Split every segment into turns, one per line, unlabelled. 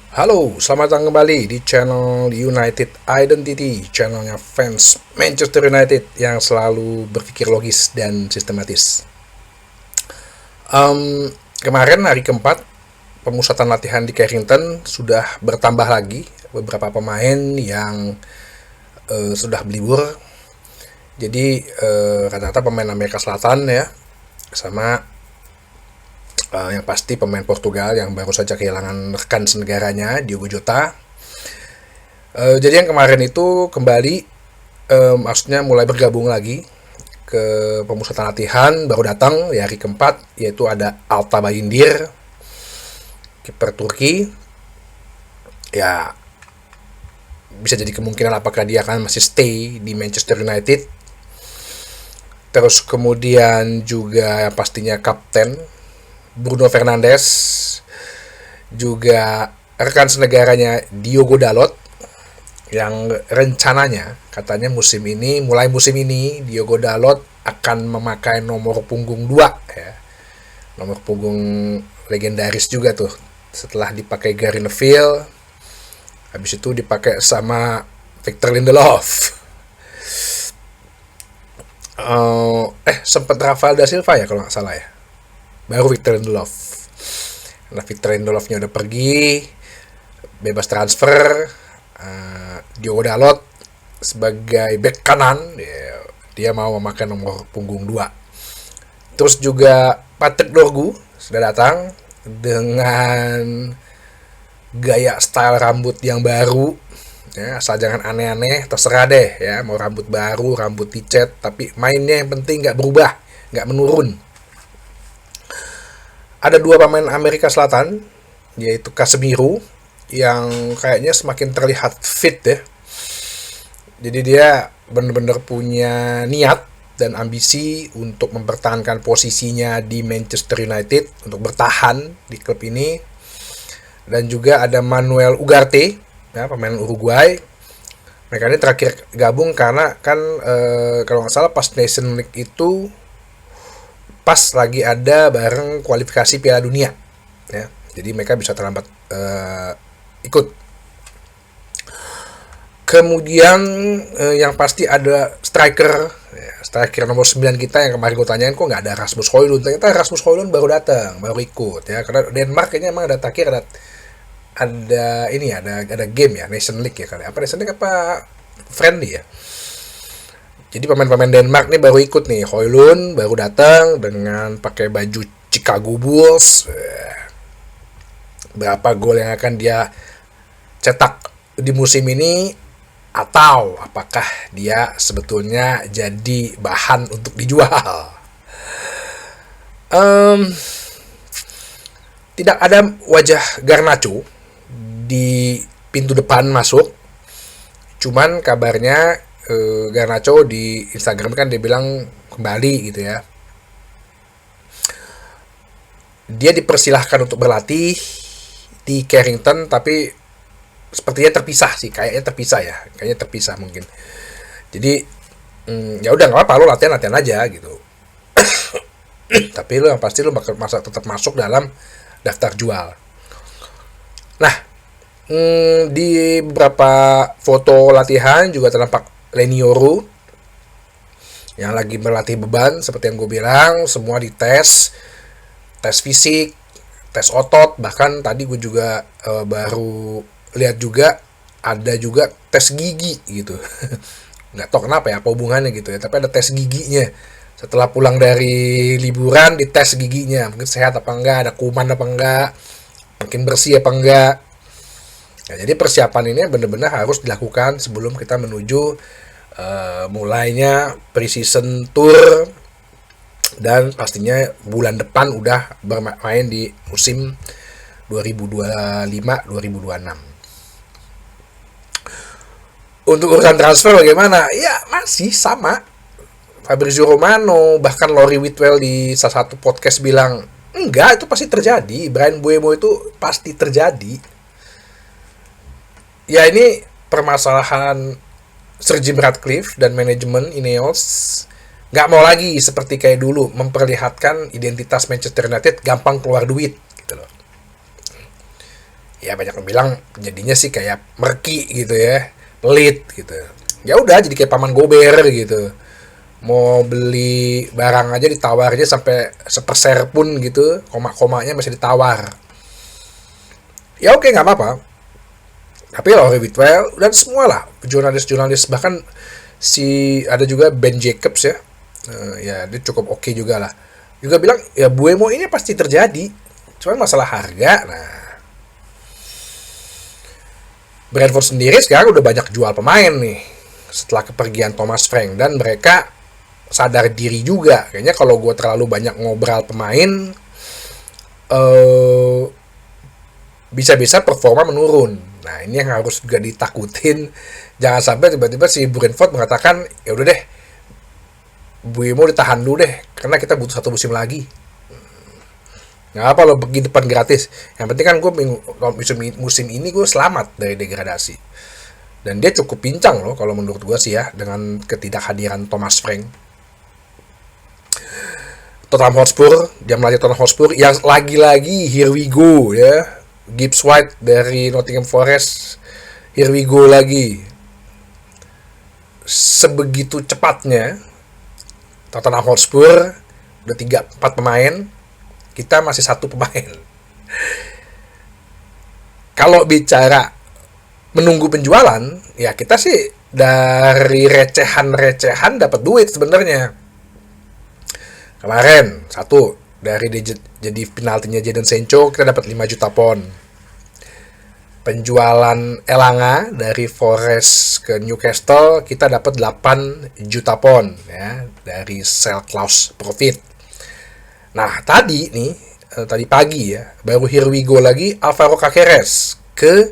Halo, selamat datang kembali di channel United Identity, channelnya fans Manchester United yang selalu berpikir logis dan sistematis. Kemarin hari keempat, pemusatan latihan di Carrington sudah bertambah lagi beberapa pemain yang sudah berlibur. Jadi rata-rata pemain Amerika Selatan ya, sama yang pasti pemain Portugal yang baru saja kehilangan rekan senegaranya Diogo Jota. Jadi yang kemarin itu kembali, maksudnya mulai bergabung lagi ke pemusatan latihan, baru datang di hari keempat, yaitu ada Alta Bayindir, kiper Turki. Ya, bisa jadi kemungkinan apakah dia akan masih stay di Manchester United. Terus kemudian juga pastinya kapten Bruno Fernandes, juga rekan senegaranya Diogo Dalot, yang rencananya katanya mulai musim ini Diogo Dalot akan memakai nomor punggung 2 ya. Nomor punggung legendaris juga tuh, setelah dipakai Gary Neville, habis itu dipakai sama Victor Lindelof. Sempat Rafael da Silva ya kalau nggak salah ya, baru Victor Lindelof. Nah, Victor Lindelofnya udah pergi, bebas transfer. Diogo Dalot sebagai back kanan, dia mau memakai nomor punggung 2. Terus juga Patrick Dorgu sudah datang dengan gaya style rambut yang baru ya, asal jangan aneh-aneh, terserah deh ya, mau rambut baru, rambut dicet, tapi mainnya yang penting nggak berubah, nggak menurun. Ada 2 pemain Amerika Selatan, yaitu Casemiro yang kayaknya semakin terlihat fit ya. Jadi dia benar-benar punya niat dan ambisi untuk mempertahankan posisinya di Manchester United, untuk bertahan di klub ini. Dan juga ada Manuel Ugarte, ya, pemain Uruguay. Mereka ini terakhir gabung karena kan kalau nggak salah pas Nation League itu pas lagi ada bareng kualifikasi Piala Dunia ya, jadi mereka bisa terlambat ikut. Kemudian yang pasti ada striker nomor 9 kita yang kemarin gue tanyain kok nggak ada Rasmus Højlund. Ternyata Rasmus Højlund baru datang, baru ikut ya, karena Denmark kayaknya emang ada ada game ya, Nation League ya kali. Apa Nation League apa friendly ya. Jadi pemain-pemain Denmark nih baru ikut nih. Højlund baru datang dengan pakai baju Chicago Bulls. Berapa gol yang akan dia cetak di musim ini, atau apakah dia sebetulnya jadi bahan untuk dijual? Tidak ada wajah Garnacho di pintu depan masuk. Cuman kabarnya Garnacho di Instagram kan dia bilang kembali gitu ya. Dia dipersilahkan untuk berlatih di Carrington, tapi sepertinya terpisah sih, kayaknya terpisah mungkin. Jadi ya udah nggak apa-apa, lo latihan aja gitu. Tapi lo yang pasti lo bakal tetap masuk dalam daftar jual. Nah, di beberapa foto latihan juga terdapat Lenioro yang lagi berlatih beban, seperti yang gue bilang, semua dites, tes fisik, tes otot, bahkan tadi gue juga baru lihat juga ada juga tes gigi gitu. Nggak tahu kenapa ya, apa hubungannya gitu ya, tapi ada tes giginya. Setelah pulang dari liburan dites giginya, mungkin sehat apa enggak, ada kuman apa enggak, mungkin bersih apa enggak. Nah, jadi persiapan ini benar-benar harus dilakukan sebelum kita menuju mulainya pre-season tour, dan pastinya bulan depan udah bermain di musim 2025-2026. Untuk urusan transfer bagaimana? Ya masih sama. Fabrizio Romano, bahkan Lori Whitwell di salah satu podcast bilang, enggak, itu pasti terjadi. Bryan Mbeumo itu pasti terjadi. Ya ini permasalahan Sir Jim Ratcliffe dan manajemen Ineos nggak mau lagi seperti kayak dulu memperlihatkan identitas Manchester United gampang keluar duit gitu loh. Ya banyak yang bilang jadinya sih kayak merki gitu ya, pelit gitu. Ya udah jadi kayak paman gober gitu. Mau beli barang aja ditawarnya sampai seperser pun gitu, koma-komanya masih ditawar. Ya oke, nggak apa-apa. Tapi Laurie Whitwell dan semua lah jurnalis-jurnalis, bahkan si ada juga Ben Jacobs ya. Ya dia cukup oke juga lah. Juga bilang ya Buemo ini pasti terjadi. Cuman masalah harga. Nah, Brentford sendiri sekarang udah banyak jual pemain nih setelah kepergian Thomas Frank, dan mereka sadar diri juga kayaknya kalau gue terlalu banyak ngobrol pemain bisa-bisa performa menurun. Nah ini yang harus juga ditakutin, jangan sampai tiba-tiba si Brentford mengatakan ya udah deh Buemo ditahan dulu deh karena kita butuh 1 musim lagi. Nggak apa lo pergi depan gratis, yang penting kan gue musim ini gue selamat dari degradasi. Dan dia cukup pincang loh kalau menurut gue sih ya dengan ketidakhadiran Thomas Frank. Tottenham Hotspur, dia melatih Tottenham Hotspur yang lagi-lagi here we go ya. Gibbs White dari Nottingham Forest, here we go lagi. Sebegitu cepatnya Tottenham Hotspur udah 3-4 pemain, kita masih 1 pemain. Kalau bicara menunggu penjualan, ya kita sih dari recehan-recehan dapat duit sebenarnya. Kemarin 1 dari jadi penaltinya Jadon Sancho kita dapat 5 juta pound. Penjualan Elanga dari Forest ke Newcastle kita dapat 8 juta pound ya dari sell clause profit. Nah, tadi pagi ya, baru here we go lagi Alvaro Caceres ke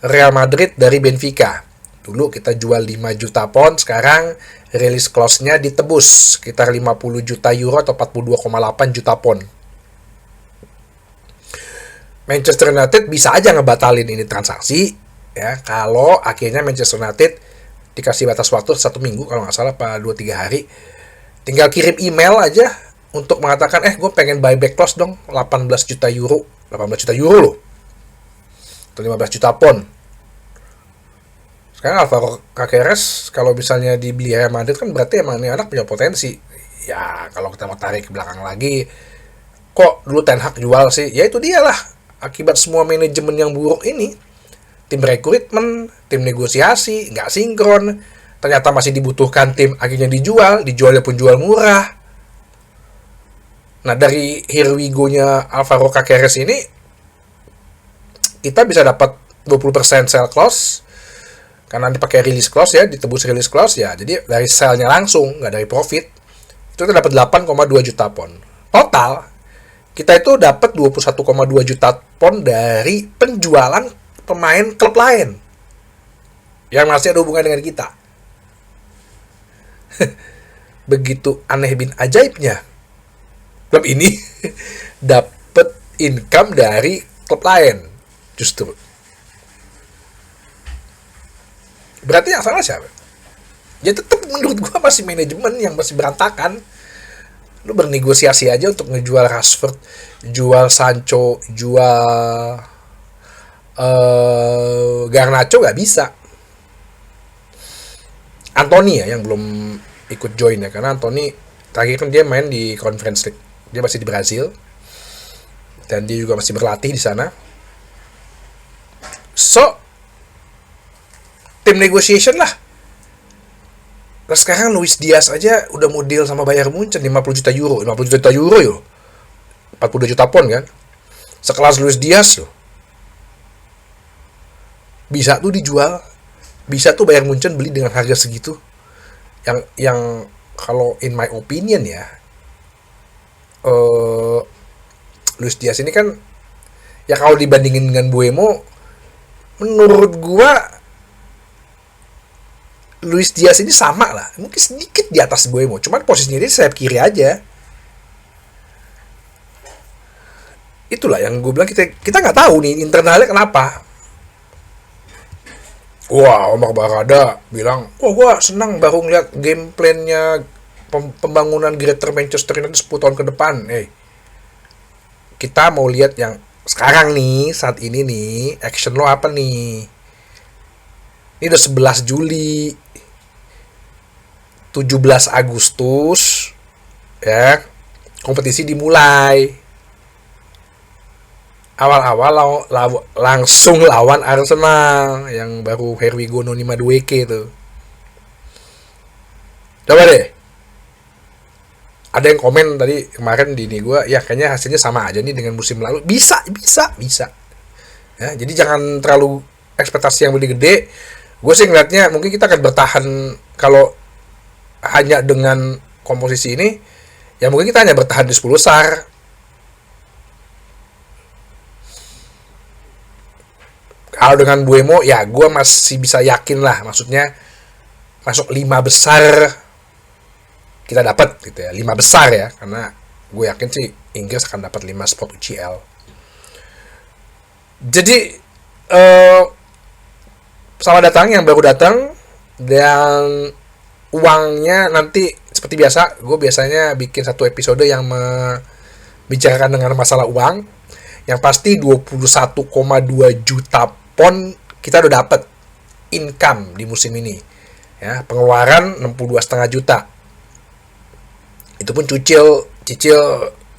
Real Madrid dari Benfica. Dulu kita jual 5 juta pound, sekarang release clause-nya ditebus sekitar 50 juta euro atau 42,8 juta pound. Manchester United bisa aja ngebatalin ini transaksi ya kalau akhirnya Manchester United dikasih batas waktu 1 minggu kalau nggak salah, 2-3 hari. Tinggal kirim email aja untuk mengatakan gue pengen buyback clause dong 18 juta euro loh, atau 15 juta pound. Sekarang Alvaro Caceres kalau misalnya dibeli Real Madrid kan berarti emang ini anak punya potensi. Ya kalau kita mau tarik ke belakang lagi, kok dulu Ten Hag jual sih? Ya itu dia lah, akibat semua manajemen yang buruk ini. Tim rekrutmen, tim negosiasi nggak sinkron, ternyata masih dibutuhkan tim, akhirnya dijualnya pun jual murah. Nah dari here we go-nya Alvaro Caceres ini kita bisa dapat 20% sell clause karena dipakai release clause ya, ditebus release clause ya. Jadi dari sell-nya langsung, nggak dari profit. Itu kita dapat 8,2 juta pound. Total kita itu dapat 21,2 juta pound dari penjualan pemain klub lain yang masih ada hubungan dengan kita. Begitu aneh bin ajaibnya, klub ini dapat income dari klub lain justru. Berarti yang salah siapa? Ya tetap menurut gua masih manajemen yang masih berantakan. Lu bernegosiasi aja untuk ngejual Rashford, jual Sancho, jual Garnacho nggak bisa. Anthony ya yang belum ikut join ya, karena Anthony terakhir kan dia main di Conference League, dia masih di Brazil dan dia juga masih berlatih di sana. So tim negotiation lah. Nah sekarang Luis Diaz aja udah mau deal sama Bayern Munchen 50 juta euro yo, 42 juta pound kan, sekelas Luis Diaz loh. Bisa tuh dijual, bisa tuh Bayern Munchen beli dengan harga segitu. Yang kalau in my opinion ya, Luis Diaz ini kan ya kalau dibandingin dengan Buemo, menurut gua Luis Diaz ini sama lah, mungkin sedikit di atas Buemo, cuman posisinya dia sayap kiri aja. Itulah yang gue bilang, kita nggak tahu nih internalnya kenapa. Wah, Omar Barada bilang, gue senang baru ngeliat game plan-nya pembangunan Greater Manchester United 10 tahun ke depan. Kita mau lihat yang sekarang nih, saat ini nih, action lo apa nih? Ini udah 11 Juli, 17 Agustus, ya, kompetisi dimulai. Awal-awal langsung lawan Arsenal yang baru Here we go no 52K itu. Coba deh. Ada yang komen tadi kemarin di ini gue, ya kayaknya hasilnya sama aja nih dengan musim lalu. Bisa. Ya, jadi jangan terlalu ekspektasi yang lebih gede. Gue sih ngeliatnya mungkin kita akan bertahan kalau hanya dengan komposisi ini, ya mungkin kita hanya bertahan di 10 besar. Kalau dengan Buemo, ya gue masih bisa yakin lah, maksudnya masuk 5 besar kita dapat gitu ya, 5 besar ya, karena gue yakin sih Inggris akan dapat 5 spot UCL. Jadi selamat datang yang baru datang, dan uangnya nanti seperti biasa, gue biasanya bikin satu episode yang membicarakan dengan masalah uang. Yang pasti 21,2 juta pound kita udah dapat income di musim ini. Ya, pengeluaran 62,5 juta. Itu pun cicil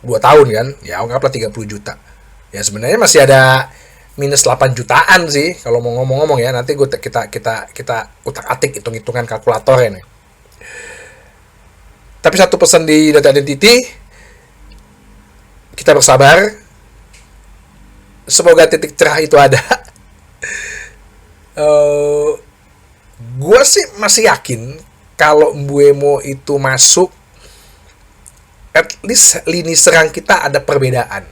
2 tahun kan. Ya, anggaplah 30 juta. Ya sebenarnya masih ada minus 8 jutaan sih kalau mau ngomong-ngomong ya. Nanti kita utak-atik hitung-hitungan kalkulator ini. Tapi satu pesan di Data Identity, kita bersabar. Semoga titik cerah itu ada. Gue sih masih yakin kalau Mbuemo itu masuk, at least lini serang kita ada perbedaan.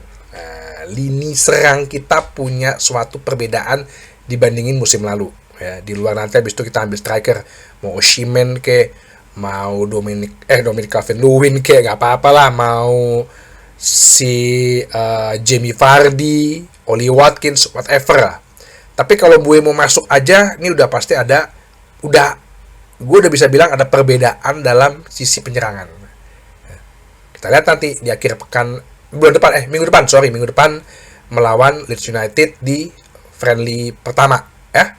Lini serang kita punya suatu perbedaan dibandingin musim lalu. Ya, di luar nanti habis itu kita ambil striker, mau Osimhen ke, mau Dominic Calvert-Lewin ke, nggak apa-apa lah, mau si Jamie Vardy, Oli Watkins, whatever lah. Tapi kalau gue mau masuk aja, ini udah pasti ada, gue udah bisa bilang ada perbedaan dalam sisi penyerangan. Kita lihat nanti di akhir pekan, minggu depan melawan Leeds United di friendly pertama, ya.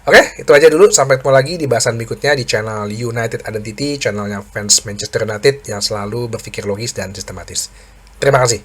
Oke, itu aja dulu. Sampai ketemu lagi di bahasan berikutnya di channel United Identity, channelnya fans Manchester United yang selalu berpikir logis dan sistematis. Terima kasih.